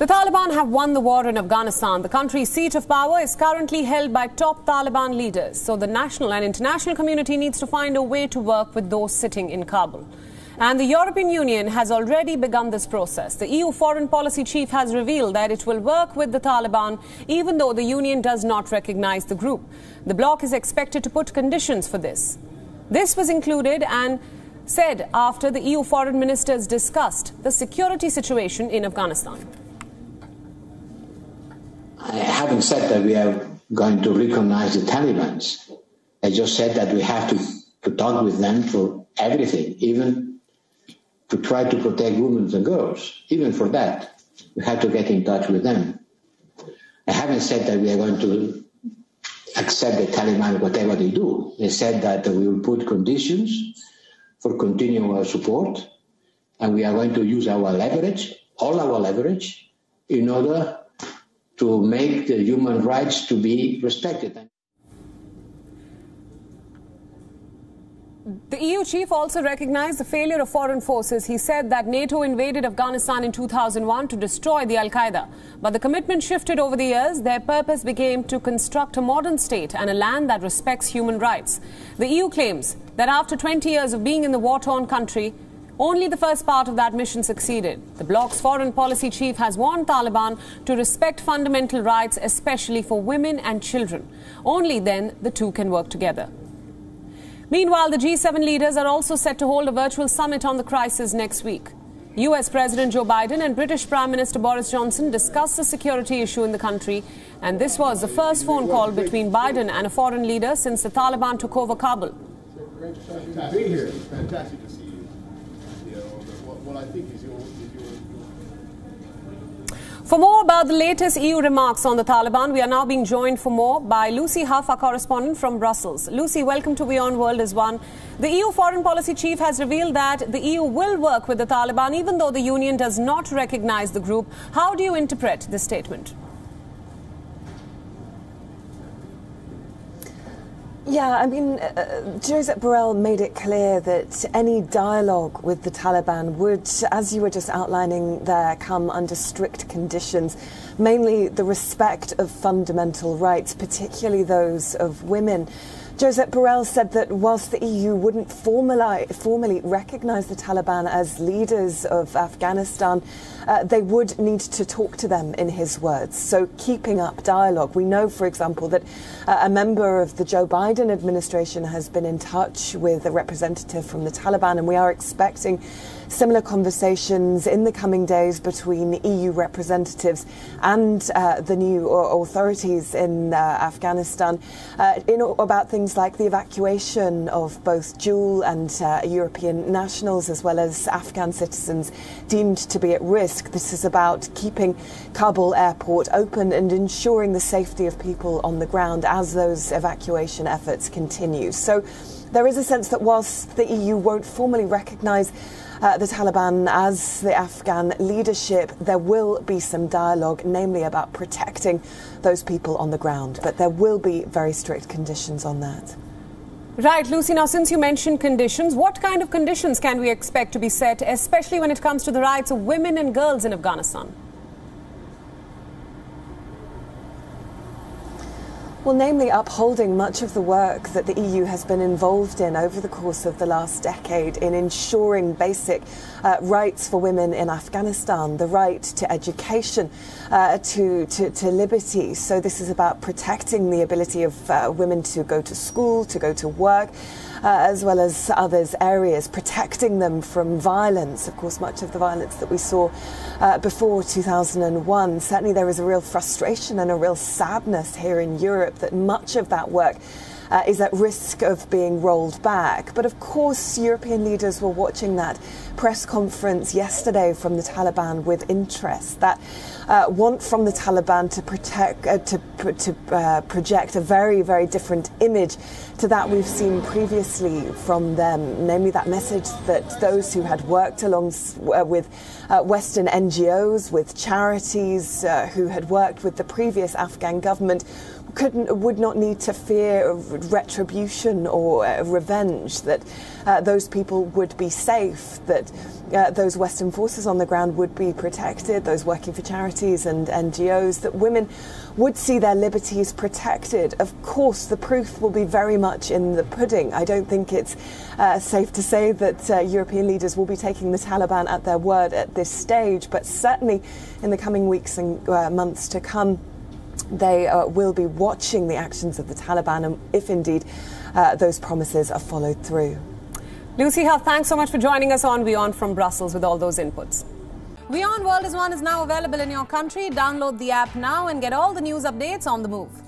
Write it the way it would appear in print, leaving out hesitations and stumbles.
The Taliban have won the war in Afghanistan. The country's seat of power is currently held by top Taliban leaders. So the national and international community needs to find a way to work with those sitting in Kabul. And the European Union has already begun this process. The EU foreign policy chief has revealed that it will work with the Taliban even though the Union does not recognize the group. The bloc is expected to put conditions for this. This was included and said after the EU foreign ministers discussed the security situation in Afghanistan. I haven't said that we are going to recognize the Taliban. I just said that we have to talk with them for everything, even to try to protect women and girls. Even for that, we have to get in touch with them. I haven't said that we are going to accept the Taliban whatever they do. They said that we will put conditions for continuing our support, and we are going to use our leverage, all our leverage, in order to make the human rights to be respected. The EU chief also recognized the failure of foreign forces. He said that NATO invaded Afghanistan in 2001 to destroy the Al-Qaeda. But the commitment shifted over the years. Their purpose became to construct a modern state and a land that respects human rights. The EU claims that after 20 years of being in the war-torn country, only the first part of that mission succeeded. The bloc's foreign policy chief has warned Taliban to respect fundamental rights, especially for women and children. Only then the two can work together. Meanwhile, the G7 leaders are also set to hold a virtual summit on the crisis next week. US President Joe Biden and British Prime Minister Boris Johnson discussed the security issue in the country, and this was the first phone call between Biden and a foreign leader since the Taliban took over Kabul. Fantastic to be here. Fantastic to see you. What I think is your For more about the latest EU remarks on the Taliban, we are now being joined for more by Lucy Huff, our correspondent from Brussels. Lucy, welcome to WION World as one. The EU foreign policy chief has revealed that the EU will work with the Taliban even though the Union does not recognize the group. How do you interpret this statement? Yeah, I mean, Josep Borrell made it clear that any dialogue with the Taliban would, as you were just outlining there, come under strict conditions, mainly the respect of fundamental rights, particularly those of women. Josep Borrell said that whilst the EU wouldn't formally recognise the Taliban as leaders of Afghanistan, they would need to talk to them, in his words. So keeping up dialogue. We know, for example, that a member of the Joe Biden administration has been in touch with a representative from the Taliban, and we are expecting similar conversations in the coming days between EU representatives and the new authorities in Afghanistan about things like the evacuation of both dual and European nationals as well as Afghan citizens deemed to be at risk. This is about keeping Kabul airport open and ensuring the safety of people on the ground as those evacuation efforts continue. So there is a sense that whilst the EU won't formally recognise the Taliban as the Afghan leadership, there will be some dialogue, namely about protecting those people on the ground. But there will be very strict conditions on that. Right, Lucy, now since you mentioned conditions, what kind of conditions can we expect to be set, especially when it comes to the rights of women and girls in Afghanistan? Well, namely upholding much of the work that the EU has been involved in over the course of the last decade in ensuring basic rights for women in Afghanistan, the right to education, to liberty. So this is about protecting the ability of women to go to school, to go to work, as well as others areas, protecting them from violence. Of course, much of the violence that we saw before 2001, certainly there is a real frustration and a real sadness here in Europe that much of that work is at risk of being rolled back. But of course, European leaders were watching that press conference yesterday from the Taliban with interest. That want from the Taliban to project a very, very different image to that we've seen previously from them, namely that message that those who had worked along with Western NGOs, with charities, who had worked with the previous Afghan government would not need to fear retribution or revenge, that those people would be safe, that that those Western forces on the ground would be protected, those working for charities and NGOs, that women would see their liberties protected. Of course, the proof will be very much in the pudding. I don't think it's safe to say that European leaders will be taking the Taliban at their word at this stage, but certainly in the coming weeks and months to come, they will be watching the actions of the Taliban and if indeed those promises are followed through. Lucy Huff, thanks so much for joining us on WION from Brussels with all those inputs. WION World is now available in your country. Download the app now and get all the news updates on the move.